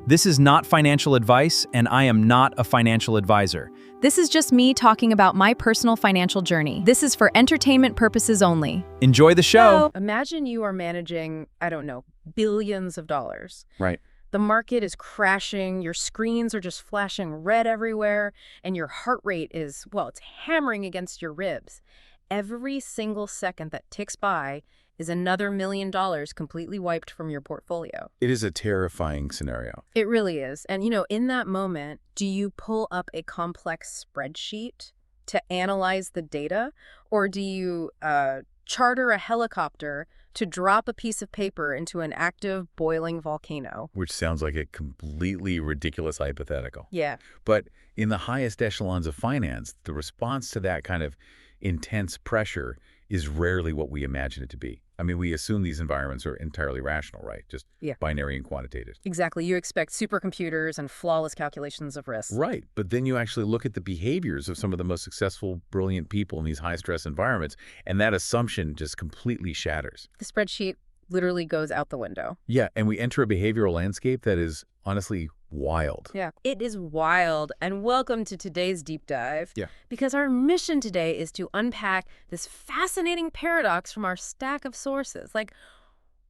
This is not financial advice, and I am not a financial advisor. This is just me talking about my personal financial journey. This is for entertainment purposes only. Enjoy the show. Imagine you are managing, I don't know, billions of dollars. Right. The market is crashing, your screens are just flashing red everywhere, and your heart rate is, well, it's hammering against your ribs. Every single second that ticks by is another $1 million completely wiped from your portfolio. It is a terrifying scenario. It really is. And, in that moment, do you pull up a complex spreadsheet to analyze the data, or do you charter a helicopter to drop a piece of paper into an active, boiling volcano? Which sounds like a completely ridiculous hypothetical. Yeah. But in the highest echelons of finance, the response to that kind of intense pressure is rarely what we imagine it to be. I mean, we assume these environments are entirely rational, right? Just binary and quantitative. Exactly. You expect supercomputers and flawless calculations of risk. Right. But then you actually look at the behaviors of some of the most successful, brilliant people in these high-stress environments, and that assumption just completely shatters. The spreadsheet literally goes out the window. Yeah, and we enter a behavioral landscape that is honestly wild. Yeah, it is wild. And welcome to today's deep dive. Yeah. Because our mission today is to unpack this fascinating paradox from our stack of sources. Like,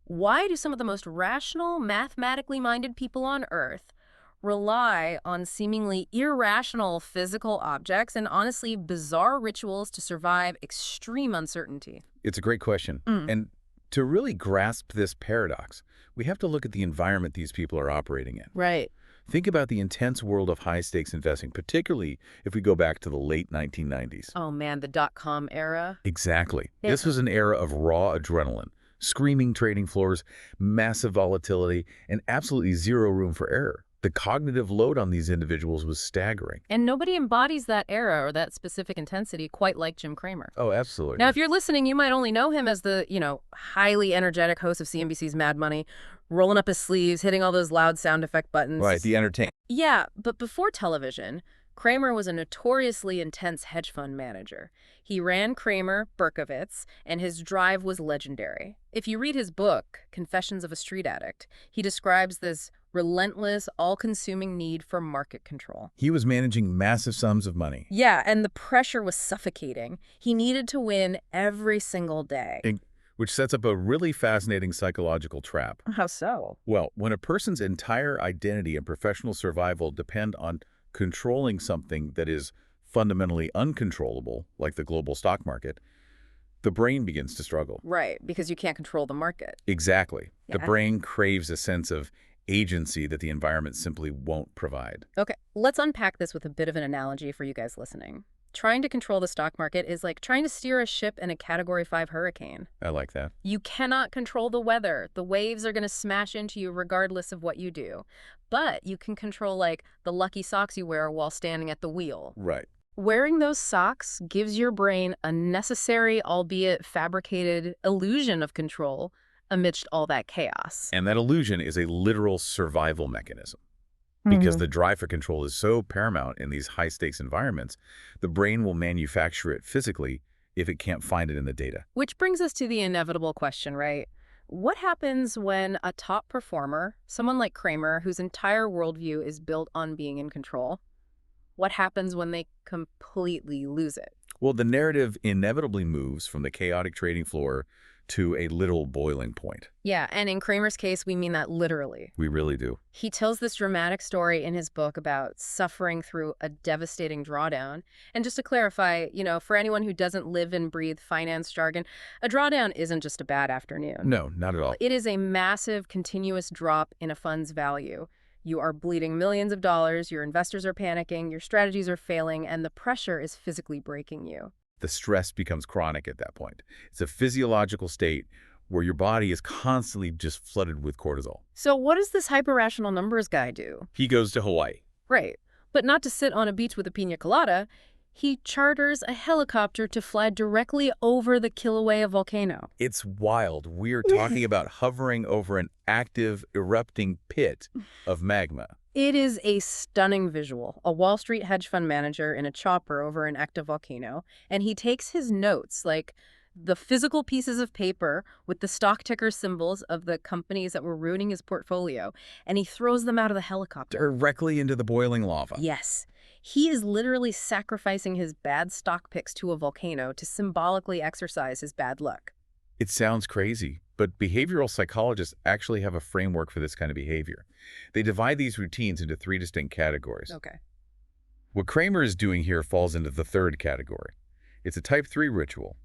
why do some of the most rational, mathematically minded people on Earth rely on seemingly irrational physical objects and honestly bizarre rituals to survive extreme uncertainty? It's a great question. And to really grasp this paradox, we have to look at the environment these people are operating in. Right. Think about the intense world of high-stakes investing, particularly if we go back to the late 1990s. Oh, man, the dot-com era. Exactly. Yeah. This was an era of raw adrenaline, screaming trading floors, massive volatility, and absolutely zero room for error. The cognitive load on these individuals was staggering. And nobody embodies that era or that specific intensity quite like Jim Cramer. Oh, absolutely. Now, if you're listening, you might only know him as the, highly energetic host of CNBC's Mad Money, rolling up his sleeves, hitting all those loud sound effect buttons. Right, the entertainment. Yeah, but before television, Cramer was a notoriously intense hedge fund manager. He ran Cramer, Berkowitz, and his drive was legendary. If you read his book, Confessions of a Street Addict, he describes this relentless, all-consuming need for market control. He was managing massive sums of money. Yeah, and the pressure was suffocating. He needed to win every single day. Which sets up a really fascinating psychological trap. How so? Well, when a person's entire identity and professional survival depend on controlling something that is fundamentally uncontrollable, like the global stock market, the brain begins to struggle. Right, because you can't control the market. Exactly. Yeah. The brain craves a sense of agency that the environment simply won't provide. Okay, let's unpack this with a bit of an analogy for you guys listening. Trying to control the stock market is like trying to steer a ship in a Category 5 hurricane. I like that. You cannot control the weather. The waves are going to smash into you regardless of what you do. But you can control, the lucky socks you wear while standing at the wheel. Right. Wearing those socks gives your brain a necessary, albeit fabricated, illusion of control amidst all that chaos. And that illusion is a literal survival mechanism. Because the drive for control is so paramount in these high-stakes environments, the brain will manufacture it physically if it can't find it in the data. Which brings us to the inevitable question, right? What happens when a top performer, someone like Cramer, whose entire worldview is built on being in control, what happens when they completely lose it? Well, the narrative inevitably moves from the chaotic trading floor to a literal boiling point. Yeah, and in Cramer's case, we mean that literally. We really do. He tells this dramatic story in his book about suffering through a devastating drawdown. And just to clarify, for anyone who doesn't live and breathe finance jargon, a drawdown isn't just a bad afternoon. No, not at all. It is a massive, continuous drop in a fund's value. You are bleeding millions of dollars, your investors are panicking, your strategies are failing, and the pressure is physically breaking you. The stress becomes chronic at that point. It's a physiological state where your body is constantly just flooded with cortisol. So what does this hyper-rational numbers guy do? He goes to Hawaii. Right. But not to sit on a beach with a pina colada. He charters a helicopter to fly directly over the Kilauea volcano. It's wild. We're talking about hovering over an active, erupting pit of magma. It is a stunning visual. A Wall Street hedge fund manager in a chopper over an active volcano, and he takes his notes, like the physical pieces of paper with the stock ticker symbols of the companies that were ruining his portfolio, and he throws them out of the helicopter. Directly into the boiling lava. Yes. He is literally sacrificing his bad stock picks to a volcano to symbolically exercise his bad luck. It sounds crazy, but behavioral psychologists actually have a framework for this kind of behavior. They divide these routines into 3 distinct categories. Okay. What Kramer is doing here falls into the 3rd category. It's a type 3 ritual,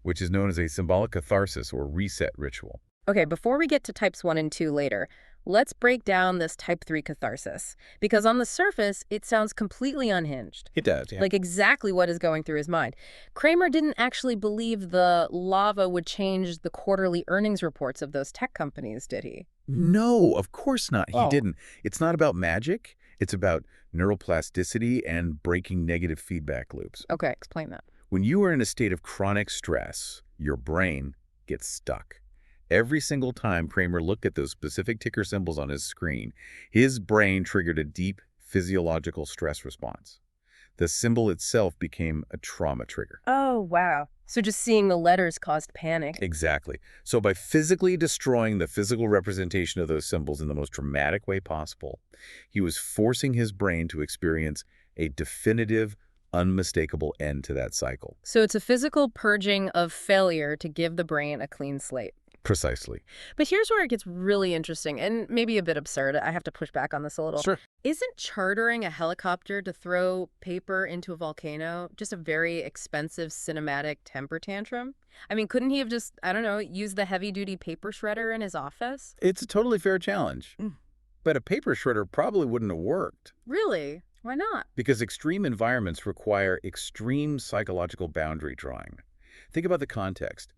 which is known as a symbolic catharsis or reset ritual. Okay, before we get to types 1 and 2 later, let's break down this type 3 catharsis. Because on the surface, it sounds completely unhinged. It does, yeah. Like exactly what is going through his mind. Kramer didn't actually believe the lava would change the quarterly earnings reports of those tech companies, did he? No, of course not. He Oh. didn't. It's not about magic. It's about neuroplasticity and breaking negative feedback loops. Okay, explain that. When you are in a state of chronic stress, your brain gets stuck. Every single time Kramer looked at those specific ticker symbols on his screen, his brain triggered a deep physiological stress response. The symbol itself became a trauma trigger. Oh, wow. So just seeing the letters caused panic. Exactly. So by physically destroying the physical representation of those symbols in the most dramatic way possible, he was forcing his brain to experience a definitive, unmistakable end to that cycle. So it's a physical purging of failure to give the brain a clean slate. Precisely. But here's where it gets really interesting and maybe a bit absurd. I have to push back on this a little. Sure. Isn't chartering a helicopter to throw paper into a volcano just a very expensive cinematic temper tantrum? I mean, couldn't he have just, I don't know, used the heavy-duty paper shredder in his office? It's a totally fair challenge. Mm. But a paper shredder probably wouldn't have worked. Really? Why not? Because extreme environments require extreme psychological boundary drawing. Think about the context.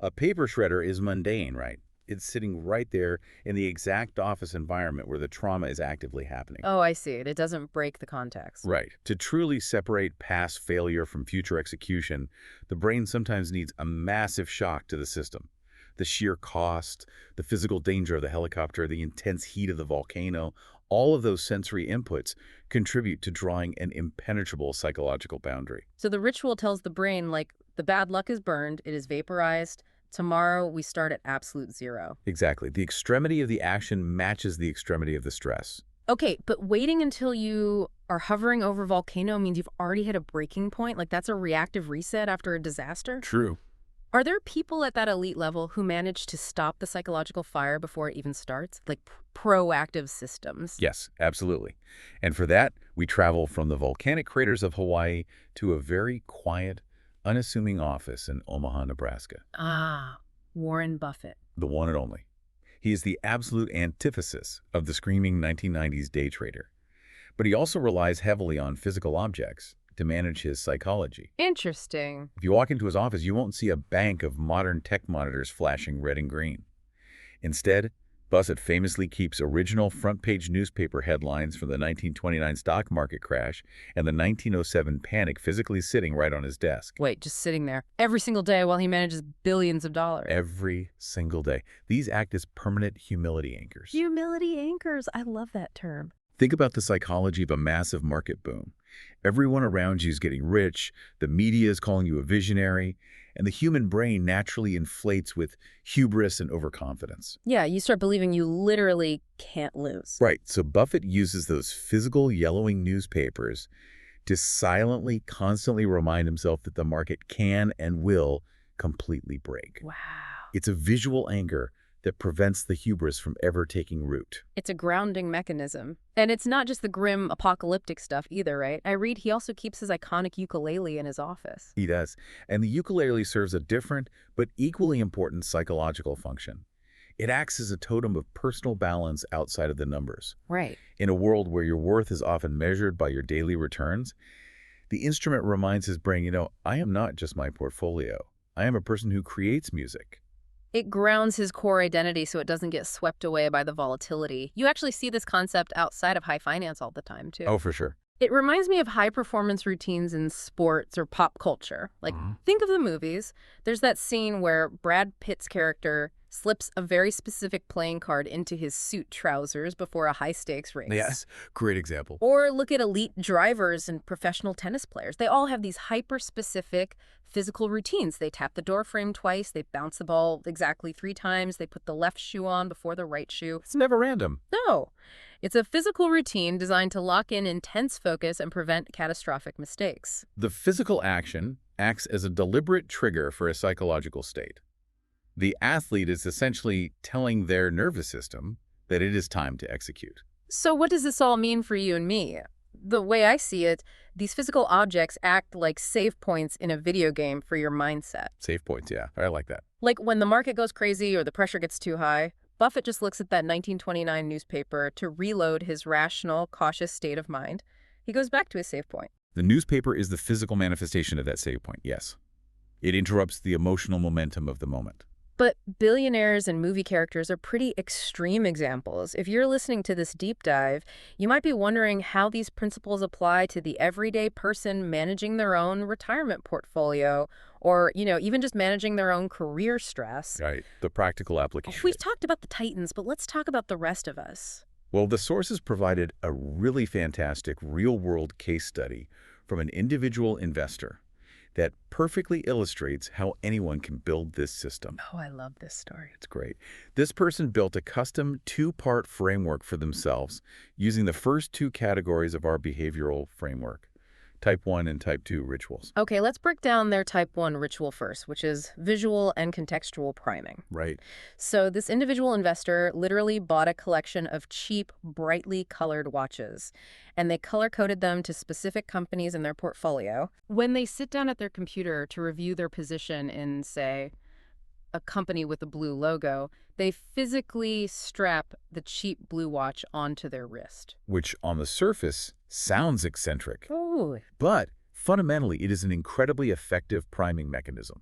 A paper shredder is mundane, right? It's sitting right there in the exact office environment where the trauma is actively happening. Oh, I see it. It doesn't break the context. Right. To truly separate past failure from future execution, the brain sometimes needs a massive shock to the system. The sheer cost, the physical danger of the helicopter, the intense heat of the volcano, all of those sensory inputs contribute to drawing an impenetrable psychological boundary. So the ritual tells the brain, like, the bad luck is burned, it is vaporized. Tomorrow we start at absolute zero. Exactly. The extremity of the action matches the extremity of the stress. Okay, but waiting until you are hovering over a volcano means you've already hit a breaking point? Like that's a reactive reset after a disaster? True. Are there people at that elite level who manage to stop the psychological fire before it even starts? Like proactive systems? Yes, absolutely. And for that, we travel from the volcanic craters of Hawaii to a very quiet, unassuming office in Omaha, Nebraska. Ah, Warren Buffett. The one and only. He is the absolute antithesis of the screaming 1990s day trader. But he also relies heavily on physical objects to manage his psychology. Interesting. If you walk into his office, you won't see a bank of modern tech monitors flashing red and green. Instead, Buffett famously keeps original front-page newspaper headlines from the 1929 stock market crash and the 1907 panic physically sitting right on his desk. Wait, just sitting there every single day while he manages billions of dollars. Every single day. These act as permanent humility anchors. Humility anchors. I love that term. Think about the psychology of a massive market boom. Everyone around you is getting rich, the media is calling you a visionary, and the human brain naturally inflates with hubris and overconfidence. Yeah, you start believing you literally can't lose. Right, so Buffett uses those physical yellowing newspapers to silently, constantly remind himself that the market can and will completely break. Wow. It's a visual anchor that prevents the hubris from ever taking root. It's a grounding mechanism. And it's not just the grim apocalyptic stuff either, right? I read he also keeps his iconic ukulele in his office. He does. And the ukulele serves a different but equally important psychological function. It acts as a totem of personal balance outside of the numbers. Right. In a world where your worth is often measured by your daily returns, the instrument reminds his brain, I am not just my portfolio. I am a person who creates music. It grounds his core identity so it doesn't get swept away by the volatility. You actually see this concept outside of high finance all the time, too. Oh, for sure. It reminds me of high-performance routines in sports or pop culture. Like, think of the movies. There's that scene where Brad Pitt's character slips a very specific playing card into his suit trousers before a high-stakes race. Yes, great example. Or look at elite drivers and professional tennis players. They all have these hyper-specific physical routines. They tap the door frame twice, they bounce the ball exactly 3 times, they put the left shoe on before the right shoe. It's never random. No. It's a physical routine designed to lock in intense focus and prevent catastrophic mistakes. The physical action acts as a deliberate trigger for a psychological state. The athlete is essentially telling their nervous system that it is time to execute. So what does this all mean for you and me? The way I see it, these physical objects act like save points in a video game for your mindset. Save points, yeah. I like that. Like when the market goes crazy or the pressure gets too high, Buffett just looks at that 1929 newspaper to reload his rational, cautious state of mind. He goes back to his save point. The newspaper is the physical manifestation of that save point, yes. It interrupts the emotional momentum of the moment. But billionaires and movie characters are pretty extreme examples. If you're listening to this deep dive, you might be wondering how these principles apply to the everyday person managing their own retirement portfolio or, even just managing their own career stress. Right, the practical application. We've talked about the titans, but let's talk about the rest of us. Well, the sources provided a really fantastic real-world case study from an individual investor that perfectly illustrates how anyone can build this system. Oh, I love this story. It's great. This person built a custom 2-part framework for themselves using the first 2 categories of our behavioral framework, Type 1 and Type 2 rituals. Okay, let's break down their Type 1 ritual first, which is visual and contextual priming. Right. So this individual investor literally bought a collection of cheap, brightly colored watches, and they color-coded them to specific companies in their portfolio. When they sit down at their computer to review their position in, say, a company with a blue logo, they physically strap the cheap blue watch onto their wrist. Which, on the surface, sounds eccentric. Oh. But fundamentally, it is an incredibly effective priming mechanism.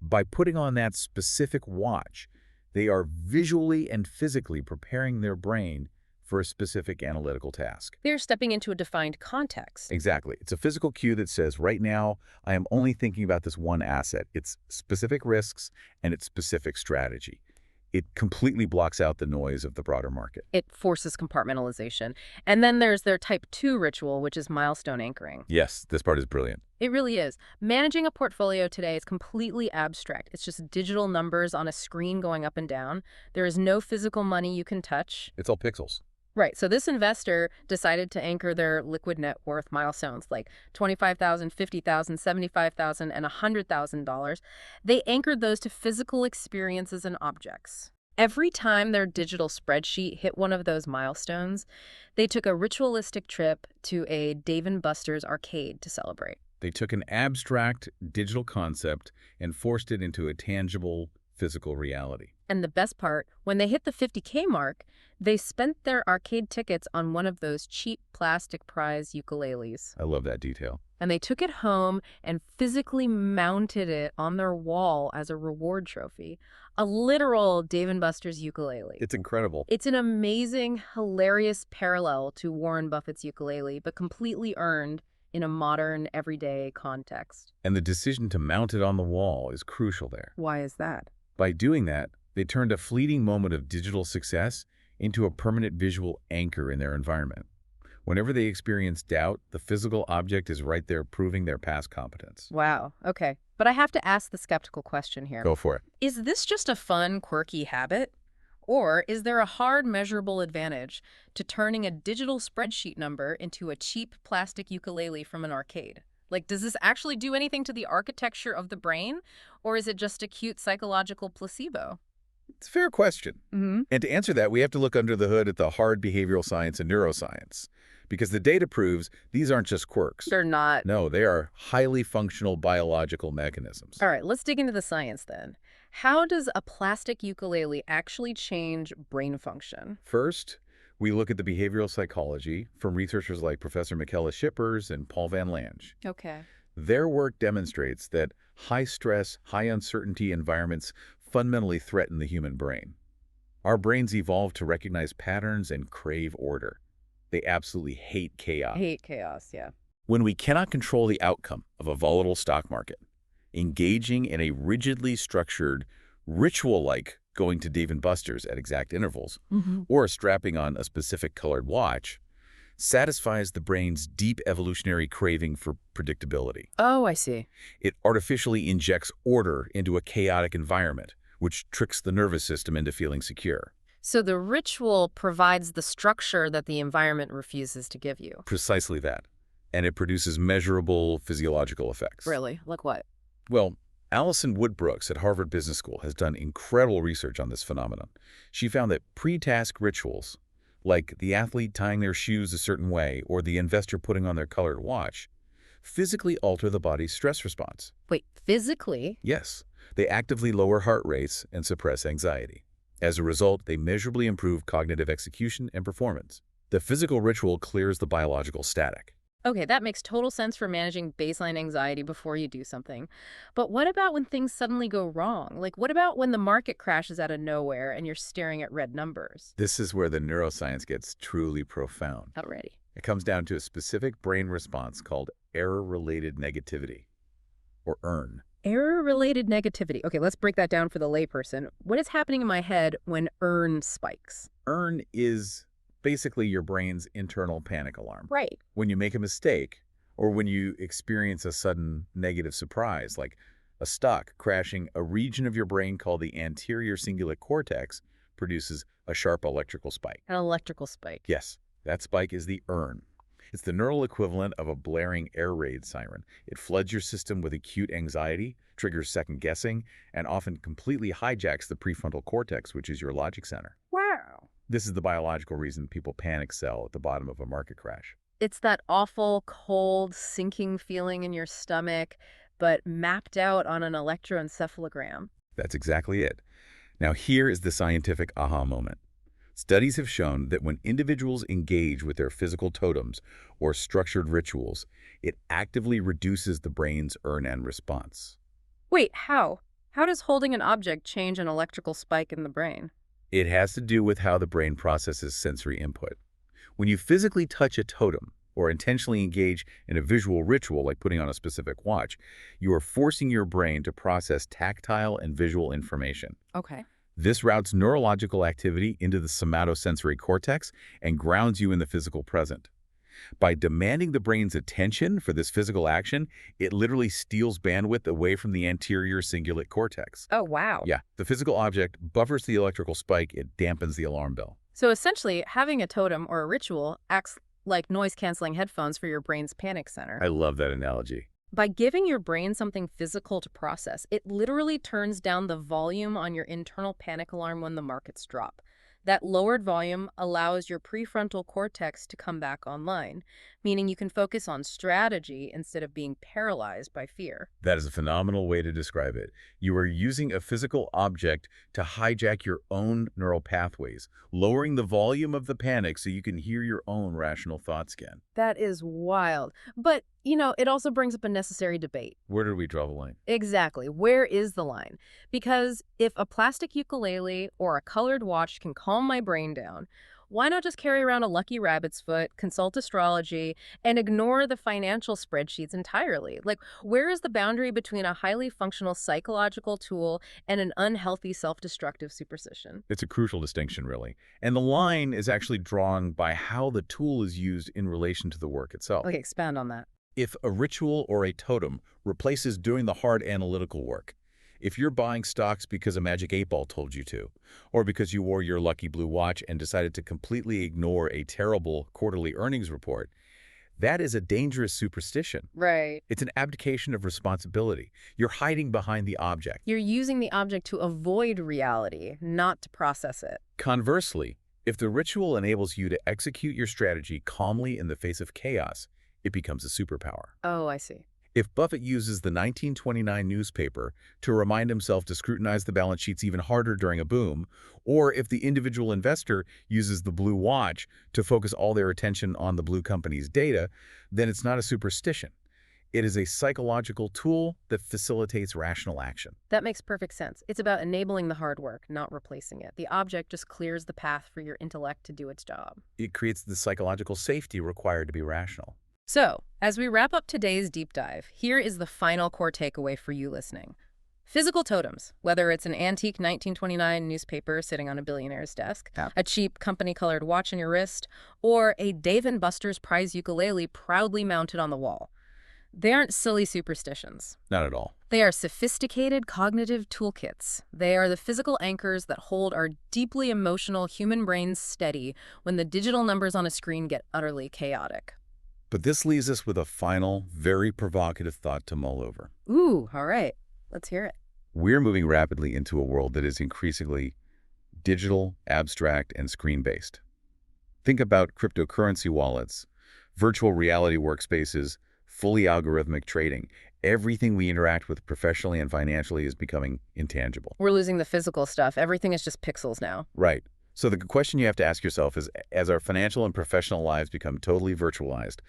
By putting on that specific watch, they are visually and physically preparing their brain for a specific analytical task. They're stepping into a defined context. Exactly. It's a physical cue that says, right now, I am only thinking about this one asset, its specific risks and its specific strategy. It completely blocks out the noise of the broader market. It forces compartmentalization. And then there's their Type 2 ritual, which is milestone anchoring. Yes, this part is brilliant. It really is. Managing a portfolio today is completely abstract. It's just digital numbers on a screen going up and down. There is no physical money you can touch. It's all pixels. Right. So this investor decided to anchor their liquid net worth milestones like $25,000, $50,000, $75,000, and $100,000. They anchored those to physical experiences and objects. Every time their digital spreadsheet hit one of those milestones, they took a ritualistic trip to a Dave & Buster's arcade to celebrate. They took an abstract digital concept and forced it into a tangible physical reality. And the best part, when they hit the 50K mark, they spent their arcade tickets on one of those cheap plastic prize ukuleles. I love that detail. And they took it home and physically mounted it on their wall as a reward trophy. A literal Dave & Buster's ukulele. It's incredible. It's an amazing, hilarious parallel to Warren Buffett's ukulele, but completely earned in a modern, everyday context. And the decision to mount it on the wall is crucial there. Why is that? By doing that, they turned a fleeting moment of digital success into a permanent visual anchor in their environment. Whenever they experience doubt, the physical object is right there proving their past competence. Wow. Okay. But I have to ask the skeptical question here. Go for it. Is this just a fun, quirky habit? Or is there a hard, measurable advantage to turning a digital spreadsheet number into a cheap plastic ukulele from an arcade? Like, does this actually do anything to the architecture of the brain? Or is it just a cute psychological placebo? It's a fair question. Mm-hmm. And to answer that, we have to look under the hood at the hard behavioral science and neuroscience. Because the data proves these aren't just quirks. They're not. No, they are highly functional biological mechanisms. All right, let's dig into the science then. How does a plastic ukulele actually change brain function? First, we look at the behavioral psychology from researchers like Professor Michaela Schippers and Paul Van Lange. Okay. Their work demonstrates that high-stress, high-uncertainty environments fundamentally threaten the human brain. Our brains evolved to recognize patterns and crave order. They absolutely hate chaos. Hate chaos, yeah. When we cannot control the outcome of a volatile stock market, engaging in a rigidly structured, ritual-like going to Dave& Buster's at exact intervals, or strapping on a specific colored watch, satisfies the brain's deep evolutionary craving for predictability. Oh, I see. It artificially injects order into a chaotic environment, which tricks the nervous system into feeling secure. So the ritual provides the structure that the environment refuses to give you. Precisely that. And it produces measurable physiological effects. Really? Like what? Well, Alison Woodbrooks at Harvard Business School has done incredible research on this phenomenon. She found that pre-task rituals, like the athlete tying their shoes a certain way or the investor putting on their colored watch, physically alter the body's stress response. Wait, physically? Yes, they actively lower heart rates and suppress anxiety. As a result, they measurably improve cognitive execution and performance. The physical ritual clears the biological static. Okay, that makes total sense for managing baseline anxiety before you do something. But what about when things suddenly go wrong? Like, what about when the market crashes out of nowhere and you're staring at red numbers? This is where the neuroscience gets truly profound. Already. It comes down to a specific brain response called error-related negativity, or ERN. Error-related negativity. Okay, let's break that down for the layperson. What is happening in my head when ERN spikes? ERN is basically your brain's internal panic alarm. Right. When you make a mistake, or when you experience a sudden negative surprise, like a stock crashing, a region of your brain called the anterior cingulate cortex produces a sharp electrical spike. An electrical spike. Yes, that spike is the ERN. It's the neural equivalent of a blaring air raid siren. It floods your system with acute anxiety, triggers second-guessing, and often completely hijacks the prefrontal cortex, which is your logic center. Wow. This is the biological reason people panic sell at the bottom of a market crash. It's that awful, cold, sinking feeling in your stomach, but mapped out on an electroencephalogram. That's exactly it. Now here is the scientific aha moment. Studies have shown that when individuals engage with their physical totems or structured rituals, it actively reduces the brain's ERN response. Wait, how? How does holding an object change an electrical spike in the brain? It has to do with how the brain processes sensory input. When you physically touch a totem or intentionally engage in a visual ritual like putting on a specific watch, you are forcing your brain to process tactile and visual information. Okay. This routes neurological activity into the somatosensory cortex and grounds you in the physical present. By demanding the brain's attention for this physical action, it literally steals bandwidth away from the anterior cingulate cortex. Oh, wow. Yeah, the physical object buffers the electrical spike, it dampens the alarm bell. So essentially, having a totem or a ritual acts like noise-canceling headphones for your brain's panic center. I love that analogy. By giving your brain something physical to process, it literally turns down the volume on your internal panic alarm when the markets drop. That lowered volume allows your prefrontal cortex to come back online, meaning you can focus on strategy instead of being paralyzed by fear. That is a phenomenal way to describe it. You are using a physical object to hijack your own neural pathways, lowering the volume of the panic so you can hear your own rational thoughts again. That is wild. But, it also brings up a necessary debate. Where do we draw the line? Exactly. Where is the line? Because if a plastic ukulele or a colored watch can calm my brain down, why not just carry around a lucky rabbit's foot, consult astrology, and ignore the financial spreadsheets entirely? Like, where is the boundary between a highly functional psychological tool and an unhealthy self-destructive superstition? It's a crucial distinction, really. And the line is actually drawn by how the tool is used in relation to the work itself. Okay, expand on that. If a ritual or a totem replaces doing the hard analytical work, if you're buying stocks because a magic 8-ball told you to, or because you wore your lucky blue watch and decided to completely ignore a terrible quarterly earnings report, that is a dangerous superstition. Right. It's an abdication of responsibility. You're hiding behind the object. You're using the object to avoid reality, not to process it. Conversely, if the ritual enables you to execute your strategy calmly in the face of chaos, it becomes a superpower. Oh, I see. If Buffett uses the 1929 newspaper to remind himself to scrutinize the balance sheets even harder during a boom, or if the individual investor uses the blue watch to focus all their attention on the blue company's data, then it's not a superstition. It is a psychological tool that facilitates rational action. That makes perfect sense. It's about enabling the hard work, not replacing it. The object just clears the path for your intellect to do its job. It creates the psychological safety required to be rational. So, as we wrap up today's deep dive, here is the final core takeaway for you listening. Physical totems, whether it's an antique 1929 newspaper sitting on a billionaire's desk, Yep. a cheap company-colored watch on your wrist, or a Dave & Buster's prize ukulele proudly mounted on the wall. They aren't silly superstitions. Not at all. They are sophisticated cognitive toolkits. They are the physical anchors that hold our deeply emotional human brains steady when the digital numbers on a screen get utterly chaotic. But this leaves us with a final, very provocative thought to mull over. Ooh, all right. Let's hear it. We're moving rapidly into a world that is increasingly digital, abstract, and screen-based. Think about cryptocurrency wallets, virtual reality workspaces, fully algorithmic trading. Everything we interact with professionally and financially is becoming intangible. We're losing the physical stuff. Everything is just pixels now. Right. So the question you have to ask yourself is, as our financial and professional lives become totally virtualized,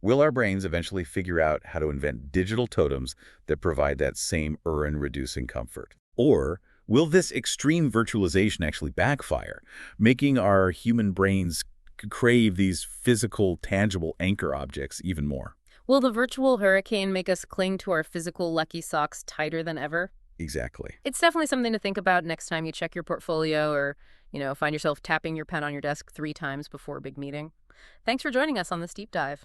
will our brains eventually figure out how to invent digital totems that provide that same reducing comfort? Or will this extreme virtualization actually backfire, making our human brains crave these physical, tangible anchor objects even more? Will the virtual hurricane make us cling to our physical lucky socks tighter than ever? Exactly. It's definitely something to think about next time you check your portfolio or, find yourself tapping your pen on your desk 3 times before a big meeting. Thanks for joining us on this deep dive.